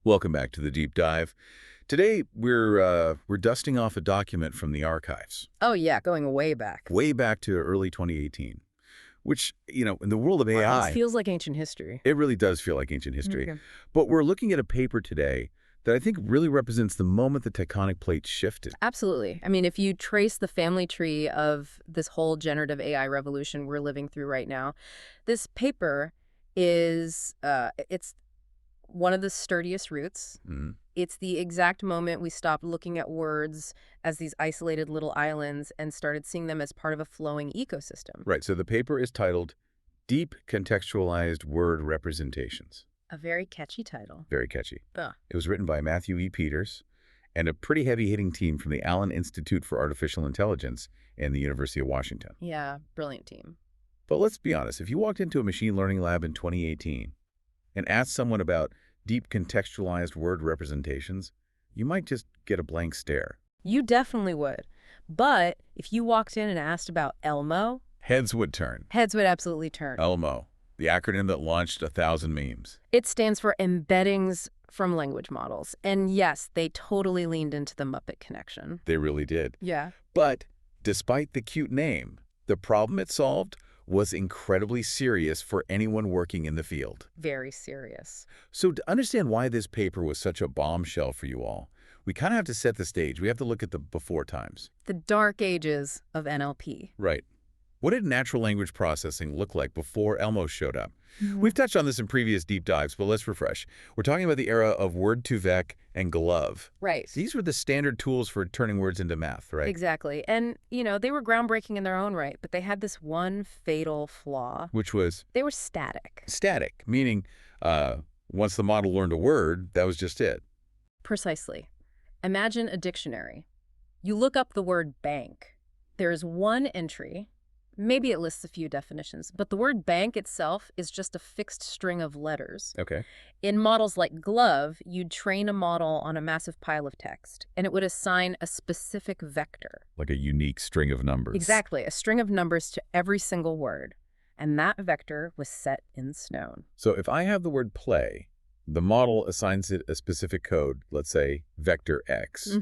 Welcome back to the Deep Dive. Today, we're dusting off a document from the archives. Oh, yeah, going way back. Way back to early 2018, which, in the world of AI... This feels like ancient history. It really does feel like ancient history. Okay. But we're looking at a paper today that I think really represents the moment the tectonic plates shifted. Absolutely. I mean, if you trace the family tree of this whole generative AI revolution we're living through right now, this paper is, it's one of the sturdiest roots. Mm. It's the exact moment we stopped looking at words as these isolated little islands and started seeing them as part of a flowing ecosystem. Right, so the paper is titled Deep Contextualized Word Representations. A very catchy title. Very catchy. Ugh. It was written by Matthew E. Peters and a pretty heavy-hitting team from the Allen Institute for Artificial Intelligence and the University of Washington. Yeah, brilliant team. But let's be honest, if you walked into a machine learning lab in 2018 and asked someone about deep contextualized word representations, you might just get a blank stare. You definitely would. But if you walked in and asked about ELMo, Heads would turn. heads would absolutely turn. ELMo, the acronym that launched 1,000 memes. It stands for Embeddings from Language Models. And yes, they totally leaned into the Muppet connection. They really did. Yeah. But despite the cute name, the problem it solved was incredibly serious for anyone working in the field. Very serious. So to understand why this paper was such a bombshell for you all, we kind of have to set the stage. We have to look at the before times. The dark ages of NLP. Right. What did natural language processing look like before ELMo showed up? We've touched on this in previous deep dives, but let's refresh. We're talking about the era of word2vec and glove. Right. These were the standard tools for turning words into math, right? Exactly. And, they were groundbreaking in their own right, but they had this one fatal flaw. Which was? They were static. Static, meaning once the model learned a word, that was just it. Precisely. Imagine a dictionary. You look up the word bank. There is one entry. Maybe it lists a few definitions, but the word bank itself is just a fixed string of letters. Okay. In models like glove, you'd train a model on a massive pile of text, and it would assign a specific vector. Like a unique string of numbers. Exactly, a string of numbers to every single word. And that vector was set in stone. So if I have the word play, the model assigns it a specific code, let's say vector X,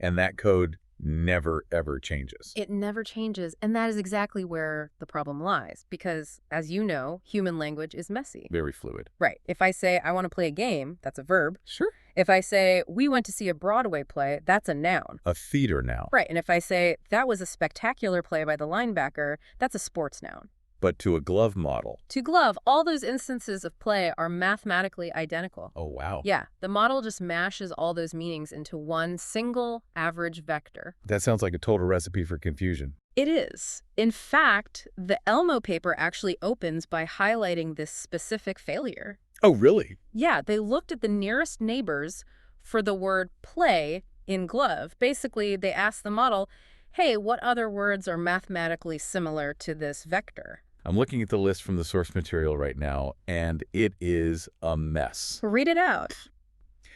and that code never, ever changes. It never changes, and that is exactly where the problem lies, because, as you know, human language is messy. Very fluid. Right. If I say, I want to play a game, that's a verb. Sure. If I say, we went to see a Broadway play, that's a noun. A theater noun. Right. And if I say, that was a spectacular play by the linebacker, that's a sports noun. But to a glove model. To glove, all those instances of play are mathematically identical. Oh, wow. Yeah, the model just mashes all those meanings into one single average vector. That sounds like a total recipe for confusion. It is. In fact, the ELMo paper actually opens by highlighting this specific failure. Oh, really? Yeah, they looked at the nearest neighbors for the word play in glove. Basically, they asked the model, hey, what other words are mathematically similar to this vector? I'm looking at the list from the source material right now, and it is a mess. Read it out.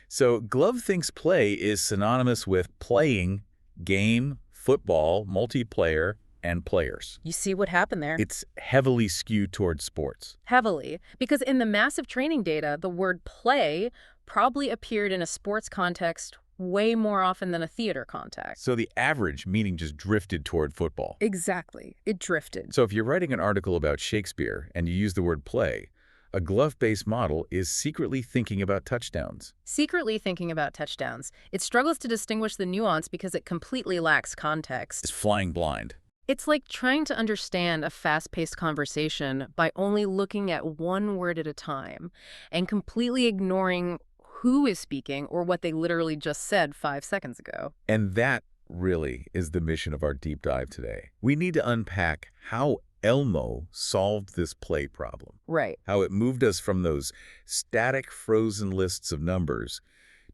So glove thinks play is synonymous with playing, game, football, multiplayer, and players. You see what happened there? It's heavily skewed towards sports. Heavily. Because in the massive training data, the word play probably appeared in a sports context way more often than a theater context. So the average meaning just drifted toward football. Exactly. It drifted. So if you're writing an article about Shakespeare and you use the word play, a glove-based model is secretly thinking about touchdowns. Secretly thinking about touchdowns. It struggles to distinguish the nuance because it completely lacks context. It's flying blind. It's like trying to understand a fast-paced conversation by only looking at one word at a time and completely ignoring who is speaking or what they literally just said 5 seconds ago. And that really is the mission of our deep dive today. We need to unpack how ELMo solved this play problem. Right. How it moved us from those static frozen lists of numbers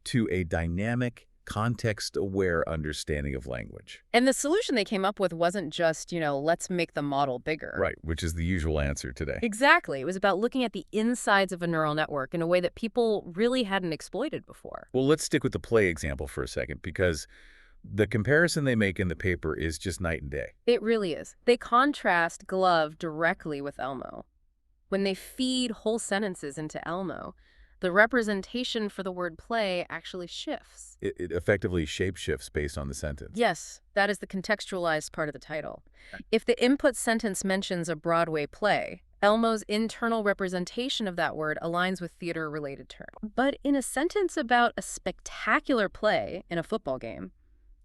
to a dynamic, context-aware understanding of language. And the solution they came up with wasn't just, let's make the model bigger. Right, which is the usual answer today. Exactly. It was about looking at the insides of a neural network in a way that people really hadn't exploited before. Well, let's stick with the play example for a second, because the comparison they make in the paper is just night and day. It really is. They contrast glove directly with ELMo. When they feed whole sentences into ELMo, The representation for the word play actually shifts. It effectively shapeshifts based on the sentence. Yes, that is the contextualized part of the title. If the input sentence mentions a Broadway play, ELMo's internal representation of that word aligns with theater-related terms. But in a sentence about a spectacular play in a football game,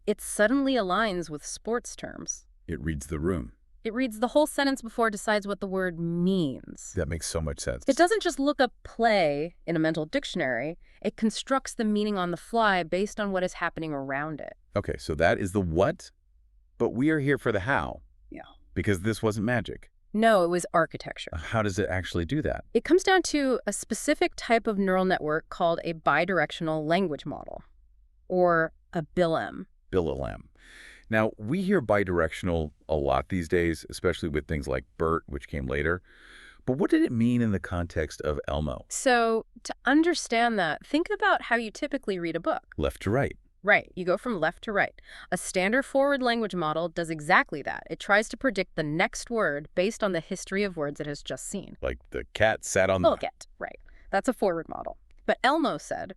it suddenly aligns with sports terms. It reads the room. It reads the whole sentence before it decides what the word means. That makes so much sense. It doesn't just look up play in a mental dictionary. It constructs the meaning on the fly based on what is happening around it. Okay, so that is the what, but we are here for the how. Yeah. Because this wasn't magic. No, it was architecture. How does it actually do that? It comes down to a specific type of neural network called a bidirectional language model, or a biLM. biLM. Now, we hear bidirectional a lot these days, especially with things like BERT, which came later. But what did it mean in the context of ELMo? So, to understand that, think about how you typically read a book. Left to right. Right, you go from left to right. A standard forward language model does exactly that. It tries to predict the next word based on the history of words it has just seen. Like the cat sat on the... Get, right. That's a forward model. But ELMo said,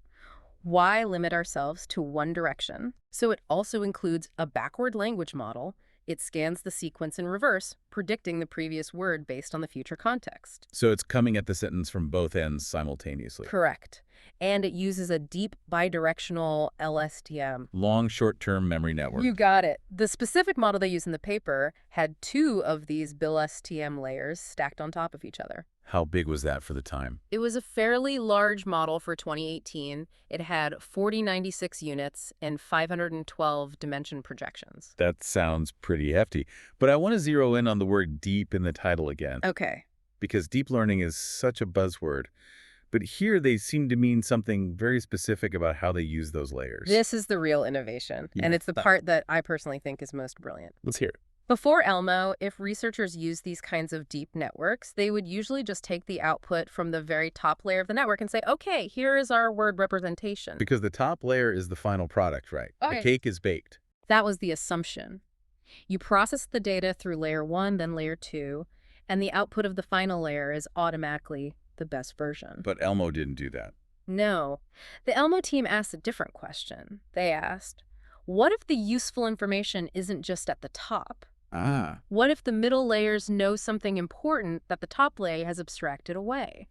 why limit ourselves to one direction? So it also includes a backward language model. It scans the sequence in reverse, predicting the previous word based on the future context. So it's coming at the sentence from both ends simultaneously. Correct. And it uses a deep bidirectional LSTM. Long short-term memory network. You got it. The specific model they use in the paper had 2 of these biLSTM layers stacked on top of each other. How big was that for the time? It was a fairly large model for 2018. It had 4096 units and 512 dimension projections. That sounds pretty hefty. But I want to zero in on the word deep in the title again. Okay. Because deep learning is such a buzzword. But here they seem to mean something very specific about how they use those layers. This is the real innovation, and it's the part that I personally think is most brilliant. Let's hear it. Before ELMo, if researchers used these kinds of deep networks, they would usually just take the output from the very top layer of the network and say, okay, here is our word representation. Because the top layer is the final product, right? Okay. The cake is baked. That was the assumption. You process the data through layer 1, then layer 2, and the output of the final layer is automatically the best version. But ELMo didn't do that. No. The ELMo team asked a different question. They asked, what if the useful information isn't just at the top? What if the middle layers know something important that the top layer has abstracted away?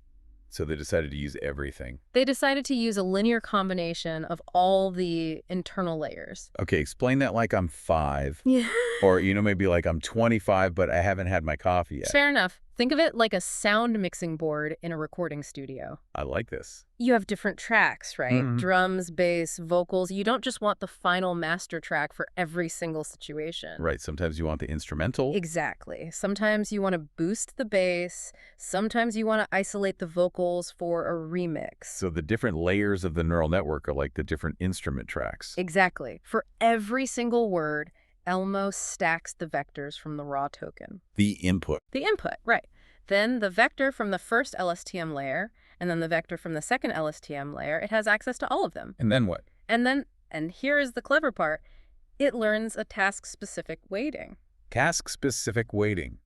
So they decided to use everything. They decided to use a linear combination of all the internal layers. Okay, explain that like I'm 5. Yeah. Or, maybe like I'm 25, but I haven't had my coffee yet. Fair enough. Think of it like a sound mixing board in a recording studio. I like this. You have different tracks, right? Mm-hmm. Drums, bass, vocals. You don't just want the final master track for every single situation. Right. Sometimes you want the instrumental. Exactly. Sometimes you want to boost the bass. Sometimes you want to isolate the vocals for a remix. So the different layers of the neural network are like the different instrument tracks. Exactly. For every single word, ELMo stacks the vectors from the raw token. The input. The input, right. Then the vector from the first LSTM layer, and then the vector from the second LSTM layer, it has access to all of them. And then what? And here is the clever part, it learns a task-specific weighting. Task-specific weighting.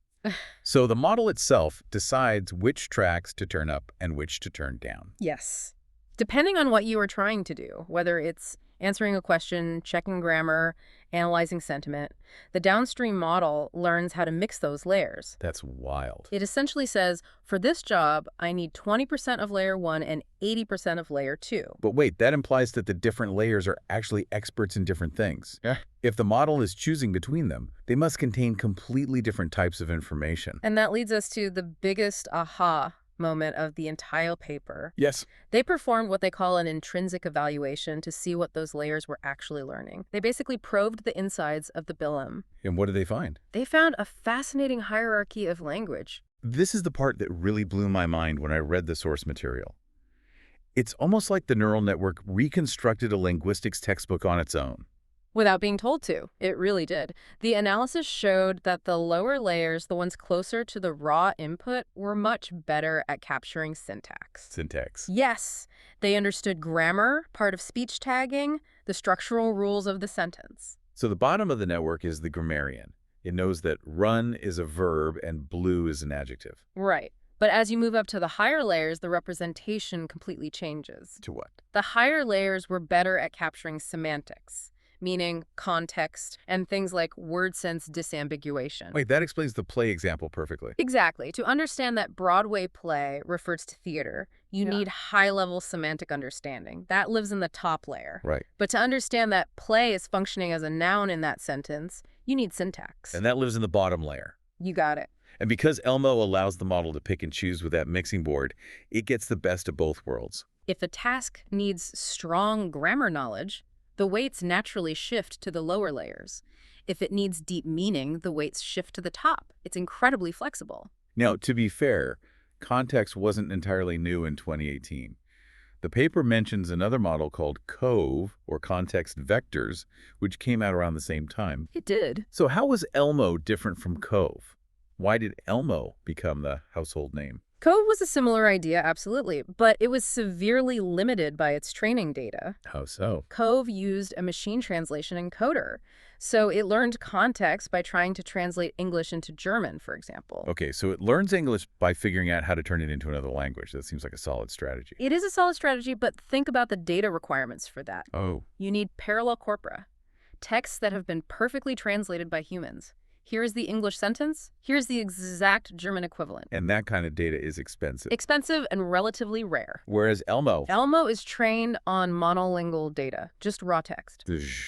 So the model itself decides which tracks to turn up and which to turn down. Yes. Depending on what you are trying to do, whether it's answering a question, checking grammar, analyzing sentiment, the downstream model learns how to mix those layers. That's wild. It essentially says, for this job, I need 20% of layer 1 and 80% of layer 2. But wait, that implies that the different layers are actually experts in different things. Yeah. If the model is choosing between them, they must contain completely different types of information. And that leads us to the biggest aha moment of the entire paper. Yes. They performed what they call an intrinsic evaluation to see what those layers were actually learning. They basically probed the insides of the biLM. And what did they find? They found a fascinating hierarchy of language. This is the part that really blew my mind when I read the source material. It's almost like the neural network reconstructed a linguistics textbook on its own. Without being told to. It really did. The analysis showed that the lower layers, the ones closer to the raw input, were much better at capturing syntax. Syntax. Yes. They understood grammar, part of speech tagging, the structural rules of the sentence. So the bottom of the network is the grammarian. It knows that run is a verb and blue is an adjective. Right. But as you move up to the higher layers, the representation completely changes. To what? The higher layers were better at capturing semantics, meaning context, and things like word sense disambiguation. Wait, that explains the play example perfectly. Exactly. To understand that Broadway play refers to theater, you need high-level semantic understanding. That lives in the top layer. Right. But to understand that play is functioning as a noun in that sentence, you need syntax. And that lives in the bottom layer. You got it. And because ELMo allows the model to pick and choose with that mixing board, it gets the best of both worlds. If a task needs strong grammar knowledge, the weights naturally shift to the lower layers. If it needs deep meaning, the weights shift to the top. It's incredibly flexible. Now, to be fair, context wasn't entirely new in 2018. The paper mentions another model called COVE, or context vectors, which came out around the same time. It did. So how was ELMo different from COVE? Why did ELMo become the household name? COVE was a similar idea, absolutely, but it was severely limited by its training data. How so? COVE used a machine translation encoder, so it learned context by trying to translate English into German, for example. Okay, so it learns English by figuring out how to turn it into another language. That seems like a solid strategy. It is a solid strategy, but think about the data requirements for that. Oh. You need parallel corpora, texts that have been perfectly translated by humans. Here's the English sentence. Here's the exact German equivalent. And that kind of data is expensive. Expensive and relatively rare. Whereas ELMo... ELMo is trained on monolingual data, just raw text.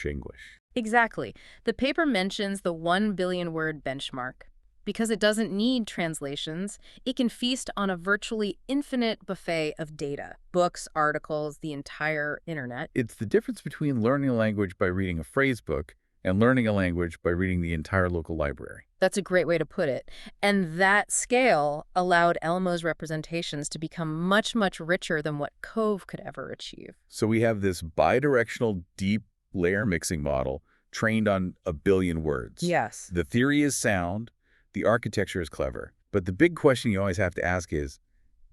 English. Exactly. The paper mentions the 1 billion word benchmark. Because it doesn't need translations, it can feast on a virtually infinite buffet of data. Books, articles, the entire internet. It's the difference between learning a language by reading a phrase book and learning a language by reading the entire local library. That's a great way to put it. And that scale allowed ELMo's representations to become much, much richer than what COVE could ever achieve. So we have this bidirectional deep layer mixing model trained on 1 billion words. Yes. The theory is sound, the architecture is clever, but the big question you always have to ask is,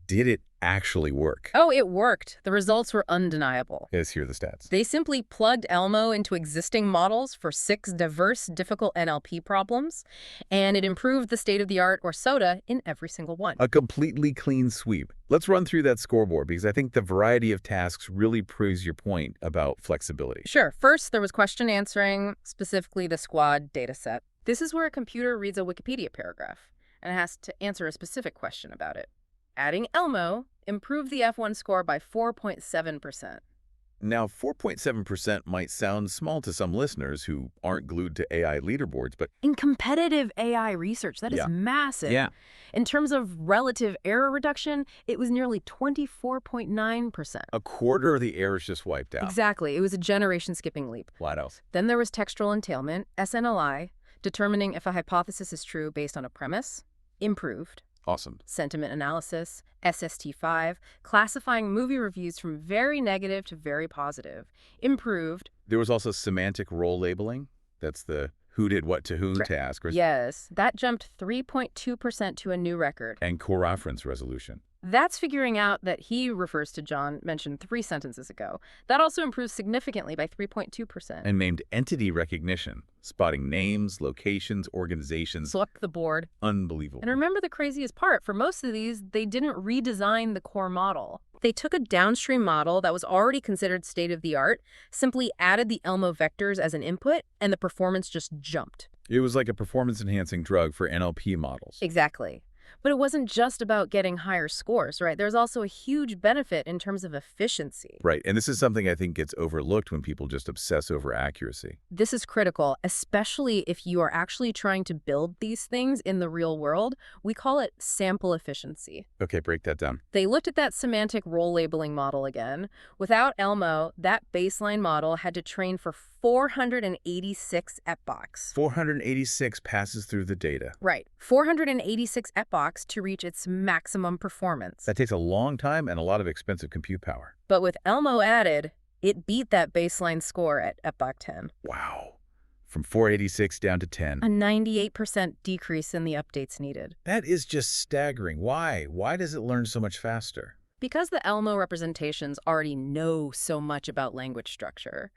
did it actually work? Oh, it worked. The results were undeniable. Let's hear the stats. They simply plugged ELMo into existing models for 6 diverse, difficult NLP problems, and it improved the state-of-the-art, or SOTA, in every single one. A completely clean sweep. Let's run through that scoreboard because I think the variety of tasks really proves your point about flexibility. Sure. First, there was question answering, specifically the SQUAD dataset. This is where a computer reads a Wikipedia paragraph, and it has to answer a specific question about it. Adding ELMo improved the F1 score by 4.7%. Now, 4.7% might sound small to some listeners who aren't glued to AI leaderboards, but In competitive AI research, that is massive. Yeah. In terms of relative error reduction, it was nearly 24.9%. a quarter of the errors just wiped out. Exactly. It was a generation-skipping leap. What else? Then there was textual entailment, SNLI, determining if a hypothesis is true based on a premise, improved. Awesome. Sentiment analysis, SST5, classifying movie reviews from very negative to very positive, improved. There was also semantic role labeling. That's the who did what to whom task. Yes, that jumped 3.2% to a new record. And coreference resolution. That's figuring out that he refers to John mentioned 3 sentences ago. That also improves significantly by 3.2%. And named entity recognition, spotting names, locations, organizations. Swept the board. Unbelievable. And remember the craziest part, for most of these, they didn't redesign the core model. They took a downstream model that was already considered state-of-the-art, simply added the ELMo vectors as an input, and the performance just jumped. It was like a performance-enhancing drug for NLP models. Exactly. But it wasn't just about getting higher scores, right? There's also a huge benefit in terms of efficiency. Right, and this is something I think gets overlooked when people just obsess over accuracy. This is critical, especially if you are actually trying to build these things in the real world. We call it sample efficiency. Okay, break that down. They looked at that semantic role labeling model again. Without ELMo, that baseline model had to train for 486 epochs. 486 passes through the data. Right, 486 epochs to reach its maximum performance. That takes a long time and a lot of expensive compute power. But with ELMo added, it beat that baseline score at epoch 10. Wow. From 486 down to 10. A 98% decrease in the updates needed. That is just staggering. Why? Why does it learn so much faster? Because the ELMo representations already know so much about language structure.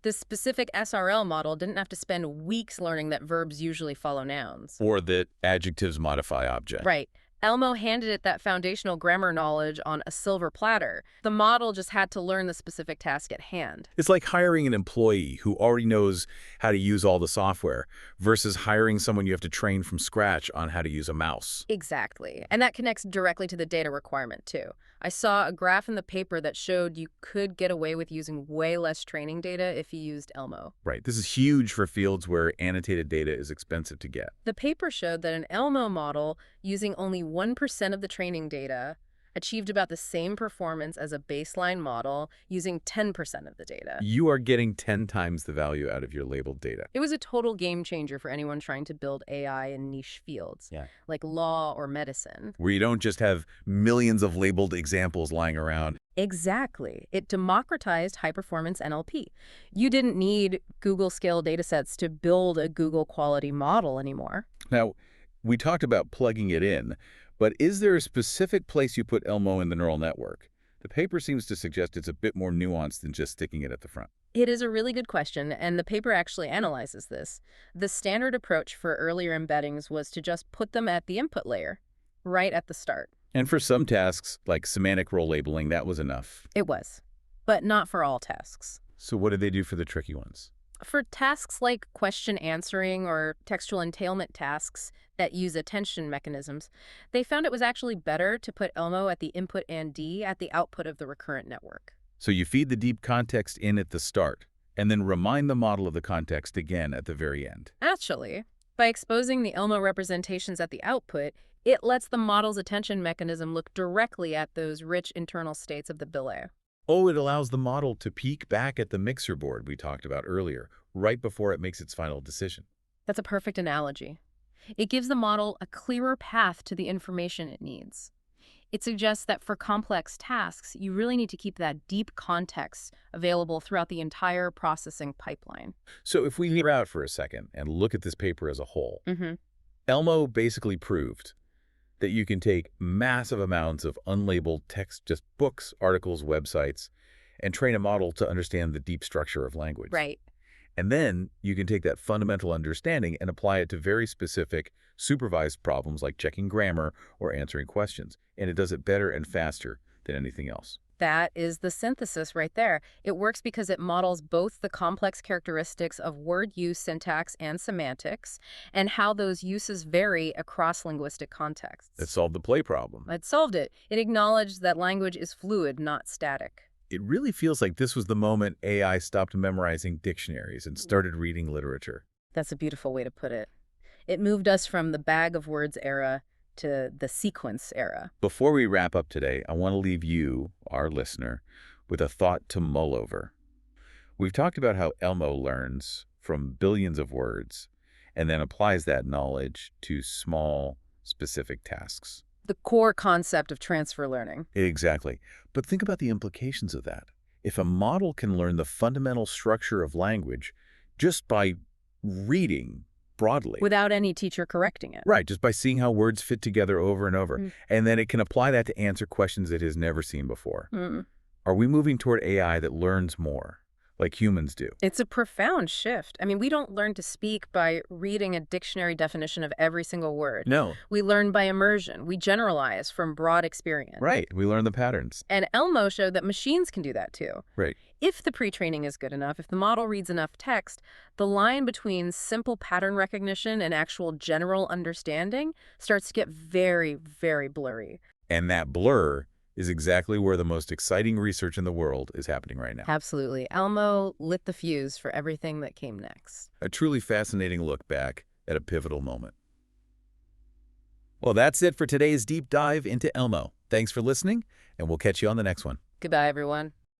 The specific SRL model didn't have to spend weeks learning that verbs usually follow nouns. Or that adjectives modify objects. Right. ELMo handed it that foundational grammar knowledge on a silver platter. The model just had to learn the specific task at hand. It's like hiring an employee who already knows how to use all the software versus hiring someone you have to train from scratch on how to use a mouse. Exactly. And that connects directly to the data requirement, too. I saw a graph in the paper that showed you could get away with using way less training data if you used ELMo. Right. This is huge for fields where annotated data is expensive to get. The paper showed that an ELMo model using only 1% of the training data achieved about the same performance as a baseline model using 10% of the data. You are getting 10 times the value out of your labeled data. It was a total game changer for anyone trying to build AI in niche fields, like law or medicine. Where you don't just have millions of labeled examples lying around. Exactly. It democratized high-performance NLP. You didn't need Google-scale datasets to build a Google-quality model anymore. Now, we talked about plugging it in, but is there a specific place you put ELMo in the neural network? The paper seems to suggest it's a bit more nuanced than just sticking it at the front. It is a really good question, and the paper actually analyzes this. The standard approach for earlier embeddings was to just put them at the input layer, right at the start. And for some tasks, like semantic role labeling, that was enough. It was, but not for all tasks. So what did they do for the tricky ones? For tasks like question answering or textual entailment tasks that use attention mechanisms, they found it was actually better to put ELMo at the input and D at the output of the recurrent network. So you feed the deep context in at the start, and then remind the model of the context again at the very end. Actually, by exposing the ELMo representations at the output, it lets the model's attention mechanism look directly at those rich internal states of the biLM. Oh, it allows the model to peek back at the mixer board we talked about earlier, right before it makes its final decision. That's a perfect analogy. It gives the model a clearer path to the information it needs. It suggests that for complex tasks, you really need to keep that deep context available throughout the entire processing pipeline. So if we hear out for a second and look at this paper as a whole, ELMo basically proved that you can take massive amounts of unlabeled text, just books, articles, websites, and train a model to understand the deep structure of language. Right. And then you can take that fundamental understanding and apply it to very specific supervised problems like checking grammar or answering questions. And it does it better and faster than anything else. That is the synthesis right there. It works because it models both the complex characteristics of word use, syntax, and semantics, and how those uses vary across linguistic contexts. It solved the play problem. It solved it. It acknowledged that language is fluid, not static. It really feels like this was the moment AI stopped memorizing dictionaries and started reading literature. That's a beautiful way to put it. It moved us from the bag of words era to the sequence era. Before we wrap up today, I want to leave you, our listener, with a thought to mull over. We've talked about how ELMo learns from billions of words and then applies that knowledge to small, specific tasks. The core concept of transfer learning. Exactly. But think about the implications of that. If a model can learn the fundamental structure of language just by reading broadly. Without any teacher correcting it. Right, just by seeing how words fit together over and over. And then it can apply that to answer questions it has never seen before. Are we moving toward AI that learns more, like humans do? It's a profound shift. I mean, we don't learn to speak by reading a dictionary definition of every single word. No. We learn by immersion. We generalize from broad experience. Right, we learn the patterns. And ELMo showed that machines can do that too. Right. If the pre-training is good enough, if the model reads enough text, the line between simple pattern recognition and actual general understanding starts to get very, very blurry. And that blur is exactly where the most exciting research in the world is happening right now. Absolutely. ELMo lit the fuse for everything that came next. A truly fascinating look back at a pivotal moment. Well, that's it for today's deep dive into ELMo. Thanks for listening, and we'll catch you on the next one. Goodbye, everyone.